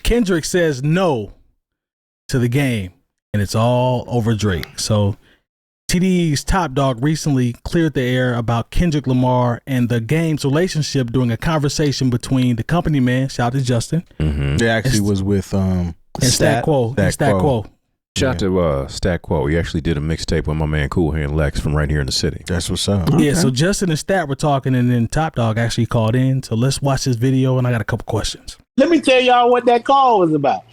Kendrick says no to the game, and it's all over Drake. So TDE's Top Dawg recently cleared the air about Kendrick Lamar and the Game's relationship during a conversation between the company man, shout out to Justin. It actually was with and Stat Quo. Shout out to Stat Quo. He actually did a mixtape with my man Cool Hand Lex from right here in the city. That's what's up. Yeah, so Justin and Stat were talking, and then Top Dawg actually called in. So let's watch this video, and I got a couple questions. Let me tell y'all what that call was about.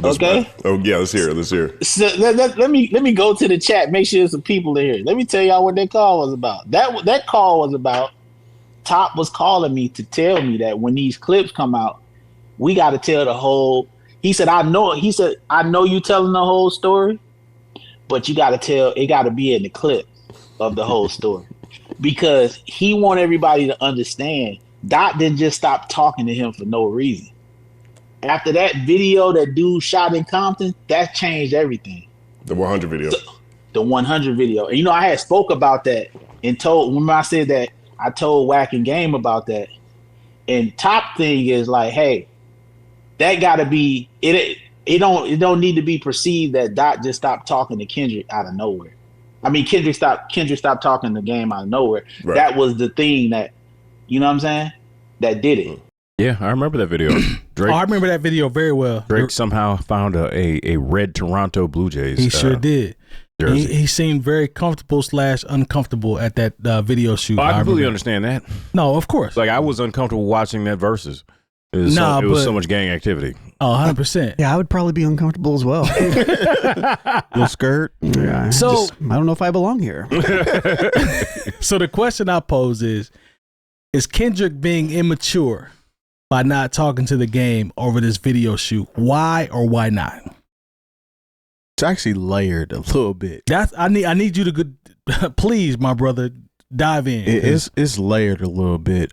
Okay. Oh yeah, let's hear it. So let me go to the chat. Make sure there's some people in here. Let me tell y'all what that call was about. That call was about Top was calling me to tell me that when these clips come out, we got to tell the whole. He said, I know you telling the whole story, but you got to tell. It got to be in the clip of the whole story because he want everybody to understand. Dot didn't just stop talking to him for no reason. After that video that dude shot in Compton, that changed everything. The 100 video. The 100 video. And I had spoke about that and remember I said that I told Wack and Game about that. And Top thing is like, hey, that gotta be it don't need to be perceived that Dot just stopped talking to Kendrick out of nowhere. I mean Kendrick stopped talking to Game out of nowhere. Right. That was the thing that, you know what I'm saying? That did it. Yeah, I remember that video. Drake, I remember that video very well. Drake somehow found a red Toronto Blue Jays. He sure did. He seemed very comfortable / uncomfortable at that video shoot. I completely understand that. No, of course. Like I was uncomfortable watching that versus. It was so much gang activity. Oh, 100%. Yeah, I would probably be uncomfortable as well. Little skirt. Yeah, so I don't know if I belong here. So the question I pose is Kendrick being immature by not talking to the Game over this video shoot? Why or why not? It's actually layered a little bit. I need you to please, my brother, dive in. It's layered a little bit.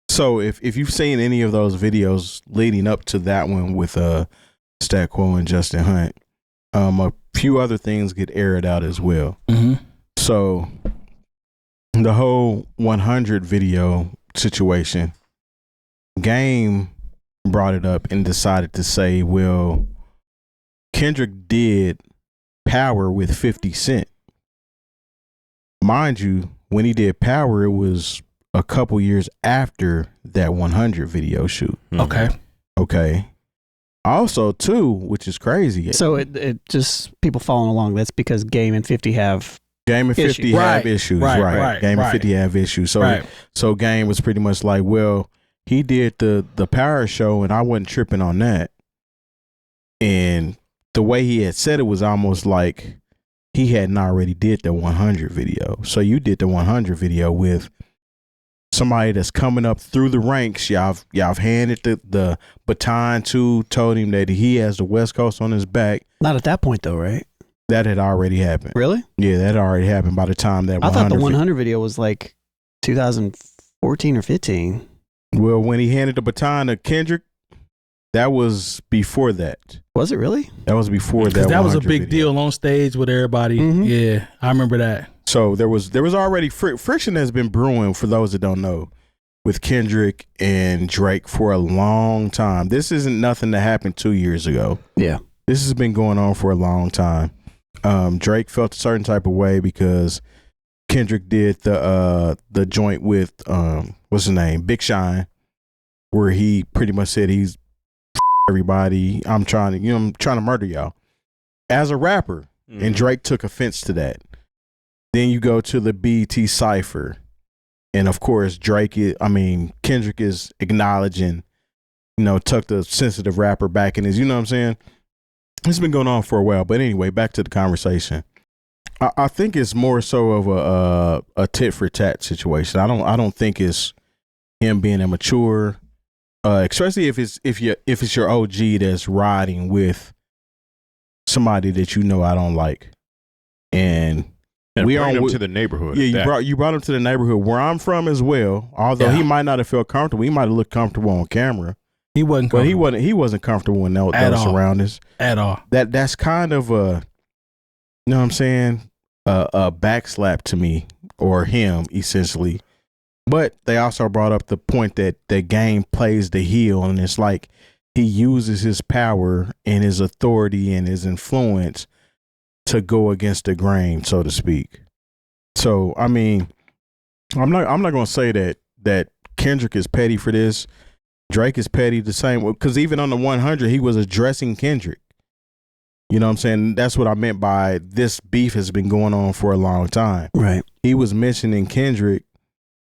So if you've seen any of those videos leading up to that one with Stat Quo and Justin Hunt, a few other things get aired out as well. Mm-hmm. So the whole 100 video situation, Game brought it up and decided to say, well, Kendrick did Power with 50 Cent. Mind you, when he did Power, it was a couple years after that 100 video shoot. Mm-hmm. Okay. Also, too, which is crazy. So it just people following along. That's because Game and 50 have issues. Right. Game and 50 have issues. So Game was pretty much like, well, he did the Power show and I wasn't tripping on that. And the way he had said it was almost like he hadn't already did the 100 video. So you did the 100 video with somebody that's coming up through the ranks. Y'all handed the baton to, told him that he has the West Coast on his back. Not at that point though, right? That had already happened. Really? Yeah, that had already happened by the time that I thought the 100 video was like 2014 or 15. Well, when he handed the baton to Kendrick, that was before that. Was it really? That was before that. That was a big video. deal on stage with everybody. Mm-hmm. Yeah, I remember that. So there was already friction has been brewing, for those that don't know, with Kendrick and Drake for a long time. This isn't nothing that happened 2 years ago. Yeah. This has been going on for a long time. Drake felt a certain type of way because Kendrick did the joint with what's his name, Big Shine, where he pretty much said he's everybody. I'm trying to murder y'all as a rapper, and Drake took offense to that. Then you go to the BET Cypher, and of course Kendrick is acknowledging, tuck the sensitive rapper back in his, you know what I'm saying? It's been going on for a while, but anyway, back to the conversation. I think it's more so of a tit for tat situation. I don't think it's him being immature, especially if it's your OG that's riding with somebody that I don't like, and we bring him to the neighborhood. Yeah, you brought him to the neighborhood where I'm from as well. Although he might not have felt comfortable, he might have looked comfortable on camera. He wasn't. But he wasn't comfortable in those surroundings at all. That's kind of a, you know what I'm saying, a backslap to me, or him essentially, But they also brought up the point that the Game plays the heel, and it's like he uses his power and his authority and his influence to go against the grain, so to speak. So, I mean, I'm not going to say that Kendrick is petty for this. Drake is petty the same way, because even on the 100, he was addressing Kendrick. You know what I'm saying? That's what I meant by this beef has been going on for a long time. Right. He was mentioning Kendrick,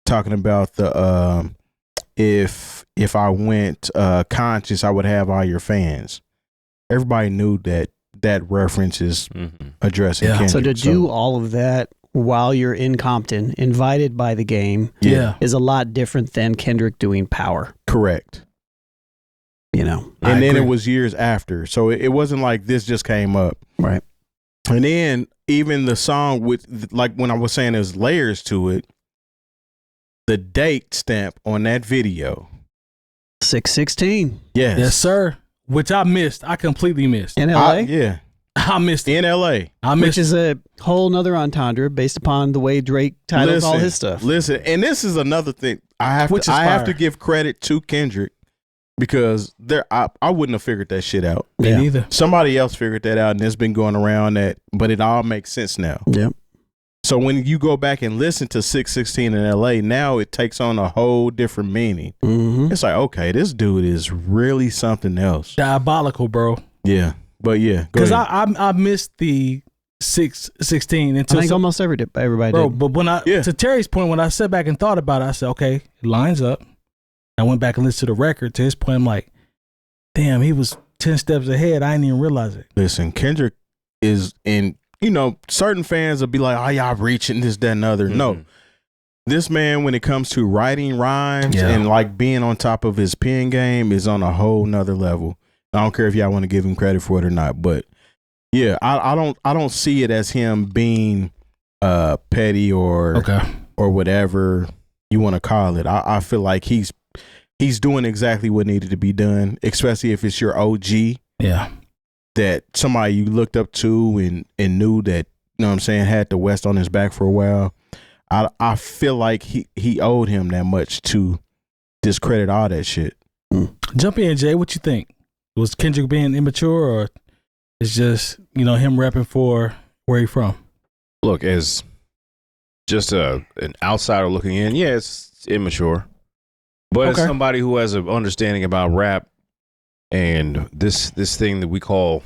talking about the if I went conscious, I would have all your fans. Everybody knew that reference is addressing Kendrick. So to do all of that while you're in Compton, invited by the Game, is a lot different than Kendrick doing Power. Correct. You know, and then it was years after, so it wasn't like this just came up. Right. And then even the song with, like when I was saying there's layers to it, the date stamp on that video, 6/16. Yes, sir. Which I missed. I completely missed. In LA? I missed it. In LA. Which is a whole nother entendre based upon the way Drake titles all his stuff. Listen, and this is another thing. I have to give credit to Kendrick, because I wouldn't have figured that shit out. Me neither. Somebody else figured that out, and it's been going around that, but it all makes sense now. Yep. So when you go back and listen to 616 in LA, now it takes on a whole different meaning. Mm-hmm. It's like, okay, this dude is really something else. Diabolical, bro. Yeah. But yeah, because I missed the 616 until I think almost everybody bro, did. but when to Terry's point, when I sat back and thought about it, I said, okay, it lines up. I went back and listened to the record. To his point, I'm like, damn, he was 10 steps ahead. I didn't even realize it. Listen, Kendrick is in, certain fans will be like, oh, y'all reaching this, that, and other. Mm-hmm. No. This man, when it comes to writing rhymes and like being on top of his pen game, is on a whole nother level. I don't care if y'all want to give him credit for it or not, but yeah, I don't see it as him being petty or whatever you want to call it. I feel like he's doing exactly what needed to be done, especially if it's your OG. Yeah. That somebody you looked up to and knew that, you know what I'm saying, had the West on his back for a while. I feel like he owed him that much to discredit all that shit. Jump in, Jay. What you think? Was Kendrick being immature, or it's just, him repping for where he from? Look, as just an outsider looking in, it's immature. But as somebody who has an understanding about rap and this thing that we call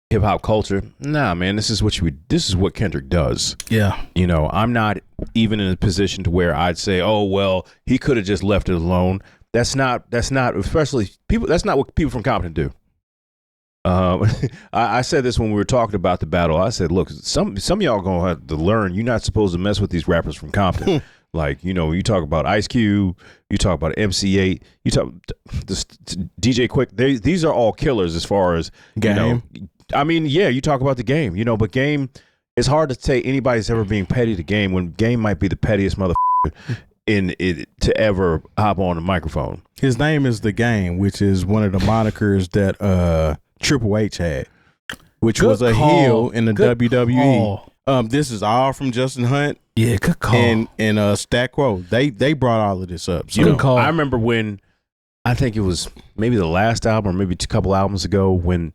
hip hop culture, nah, man, this is what Kendrick does. Yeah. I'm not even in a position to where I'd say, oh, well, he could have just left it alone. That's not especially people. That's not what people from Compton do. I said this when we were talking about the battle. I said, look, some of y'all gonna have to learn. You're not supposed to mess with these rappers from Compton. Like, you talk about Ice Cube, you talk about MC8, you talk this DJ Quick. These are all killers as far as Game. You talk about the Game, but Game. It's hard to say anybody's ever being petty to Game when Game might be the pettiest motherfucker in it to ever hop on a microphone. His name is The Game, which is one of the monikers that Triple H had, which was a heel in the WWE. This is all from Justin Hunt. Yeah, good call. And Stat Quo. They brought all of this up. So good call. I remember when, I think it was maybe the last album or maybe a couple albums ago, when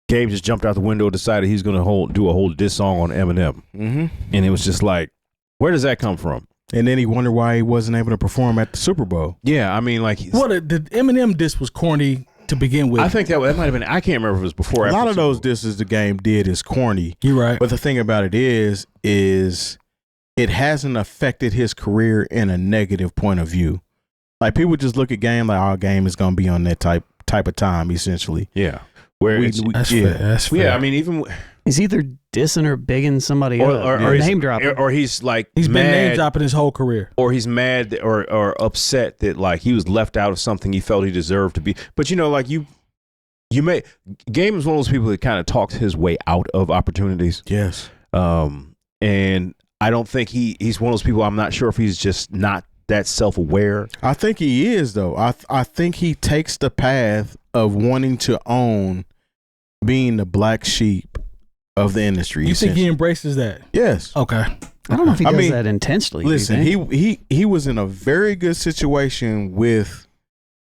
Game just jumped out the window, decided he's going to do a whole diss song on Eminem. Mm-hmm. And it was just like, where does that come from? And then he wondered why he wasn't able to perform at the Super Bowl. Yeah, the Eminem diss was corny to begin with. I think that might have been, I can't remember if it was before or after. A lot of those disses the Game did is corny. You're right. But the thing about it is it hasn't affected his career in a negative point of view. Like, people just look at Game like, our Game is going to be on that type of time, essentially. Yeah. Where that's fair. That's fair. Yeah, even he's either dissing or bigging somebody or name dropping, or he's like he's mad, been name dropping his whole career, or he's mad or upset that like he was left out of something he felt he deserved to be. But you may Game is one of those people that kind of talks his way out of opportunities. Yes. And I don't think he's one of those people. I'm not sure if he's just not that self-aware. I think he is, though. I think he takes the path of wanting to own being the black sheep of the industry. You think he embraces that? Yes. Okay. I don't know if he does that intentionally. Listen, he was in a very good situation with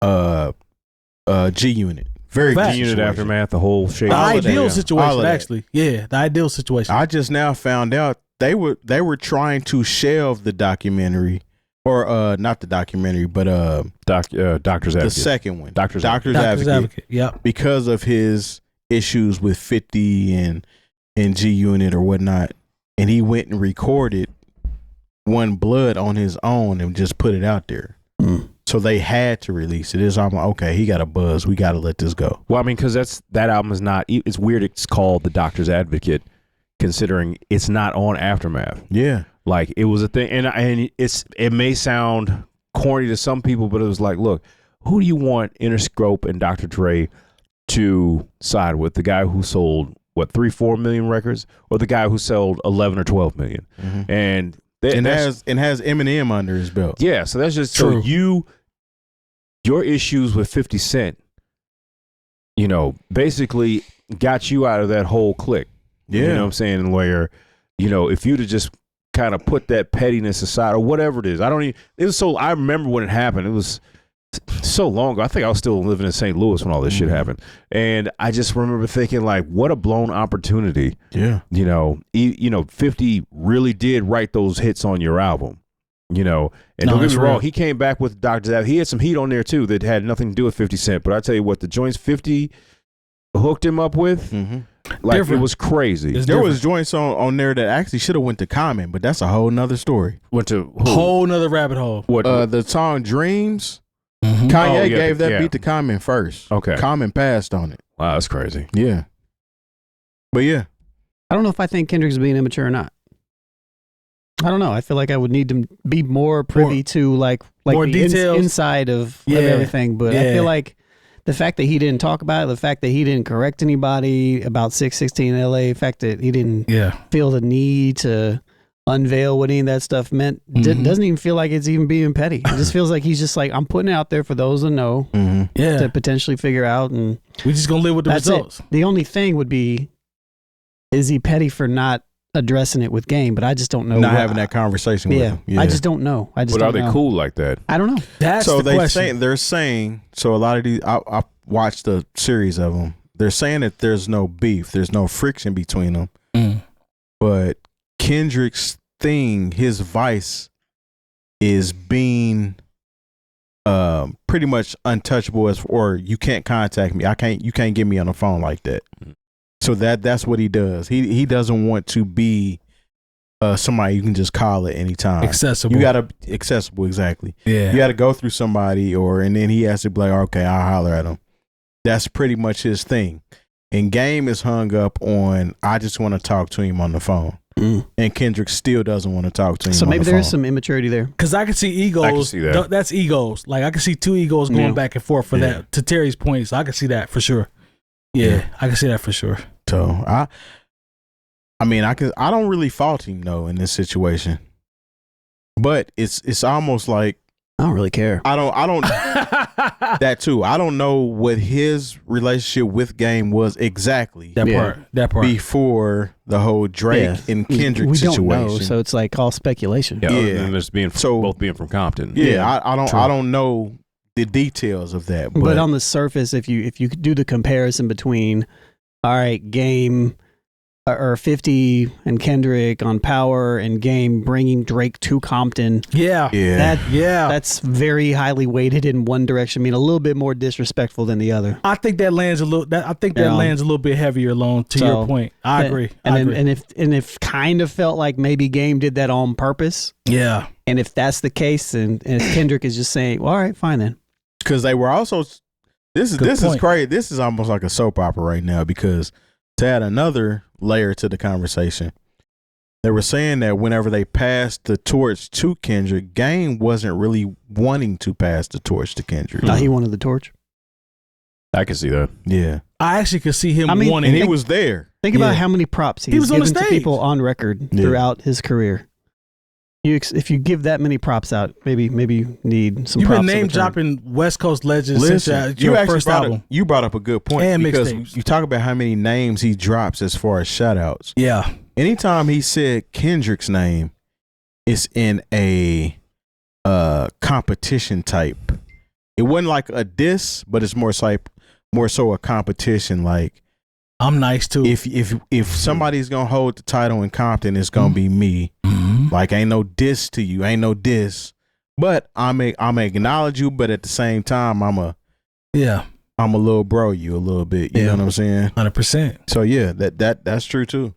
G Unit. Very good G-Unit Aftermath, the whole shape. The ideal situation, actually. Yeah, the ideal situation. I just now found out they were trying to shelve the documentary, or not the documentary, but Doctor's Advocate. The second one, Doctor's Advocate. Yep. Because of his issues with 50 and G Unit or whatnot, and he went and recorded One Blood on his own and just put it out there. So they had to release it. It's almost okay. He got a buzz. We got to let this go. Well, I mean, because that album is not. It's weird. It's called The Doctor's Advocate, considering it's not on Aftermath. Yeah, like it was a thing, and it may sound corny to some people, but it was like, look, who do you want Interscope and Dr. Dre to side with? The guy who sold 3-4 million records, or the guy who sold 11 or 12 million, and has Eminem under his belt. Yeah, so that's just true. So your issues with 50 Cent, basically got you out of that whole clique. Yeah, you know what I'm saying? Where, if you'd have just kind of put that pettiness aside or whatever it is, I remember when it happened. It was so long ago. I think I was still living in St. Louis when all this shit happened, and I just remember thinking, like, what a blown opportunity. Yeah, 50 really did write those hits on your album. And don't get me wrong, he came back with Dr. Zapp. He had some heat on there too that had nothing to do with 50 Cent. But I tell you what, the joints 50 hooked him up with, like different. It was crazy. There was joints on there that actually should have went to Common, but that's a whole nother story. Went to whole nother rabbit hole. What? The song Dreams. Kanye gave that beat to Common first. Okay. Common passed on it. Wow, that's crazy. Yeah. But yeah. I don't know if I think Kendrick's being immature or not. I don't know. I feel like I would need to be more privy to like more the details inside of everything. But I feel like the fact that he didn't talk about it, the fact that he didn't correct anybody about 616 LA, the fact that he didn't feel the need to unveil what any of that stuff meant, doesn't even feel like it's even being petty. It just feels like he's just like, I'm putting it out there for those that know to potentially figure out, and we just gonna live with the results. The only thing would be, is he petty for not addressing it with Game? But I just don't know. Not having that conversation with him. Yeah. I just don't know. But are they cool like that? I don't know. That's so the question. They're saying, so a lot of these, I watched a series of them. They're saying that there's no beef, there's no friction between them. But Kendrick's thing, his vice, is being pretty much untouchable, or you can't contact me. You can't get me on the phone like that. So that's what he does. He doesn't want to be somebody you can just call at any time. Accessible. You gotta accessible, exactly. Yeah. You gotta go through somebody, and then he has to be like, okay, I'll holler at him. That's pretty much his thing. And Game is hung up on, I just want to talk to him on the phone. And Kendrick still doesn't want to talk to him. So maybe there is some immaturity there. Because I can see egos. I can see that. That's egos. Like I can see two egos going back and forth for that. To Terry's point, so I can see that for sure. Yeah, I can see that for sure. So I mean, I don't really fault him though in this situation, but it's almost like I don't really care. I don't that too. I don't know what his relationship with Game was exactly. That part before the whole Drake and Kendrick we situation. Don't know, so it's like all speculation. Yeah, and there's both being from Compton. Yeah, I don't know the details of that. But on the surface, if you do the comparison between, all right, Game or 50 and Kendrick on Power and Game bringing Drake to Compton. That's very highly weighted in one direction. I mean, a little bit more disrespectful than the other. I think that lands a little. Lands a little bit heavier. Alone to your point, I agree. And if kind of felt like maybe Game did that on purpose. Yeah. And if that's the case, and Kendrick is just saying, well, all right, fine then. Because they were also. This is crazy. This is almost like a soap opera right now, because to add another layer to the conversation, they were saying that whenever they passed the torch to Kendrick, Game wasn't really wanting to pass the torch to Kendrick. No, he wanted the torch. I can see that. Yeah. I actually could see him wanting. And he was there. Think about how many props he's given to people on record throughout his career. If you give that many props out, maybe you need some. You've props been name dropping West Coast legends since your first album. You brought up a good point, and because mixtapes. you talk about how many names he drops as far as shout outs. Yeah. Anytime he said Kendrick's name, it's in a competition type. It wasn't like a diss, but it's more so a competition. Like, I'm nice too. If somebody's gonna hold the title in Compton, it's gonna be me. Mm-hmm. Like, ain't no diss to you, ain't no diss. But I'm acknowledge you, but at the same time, I'm a little bro you a little bit. You know what I'm saying? 100%. So yeah, that's true too.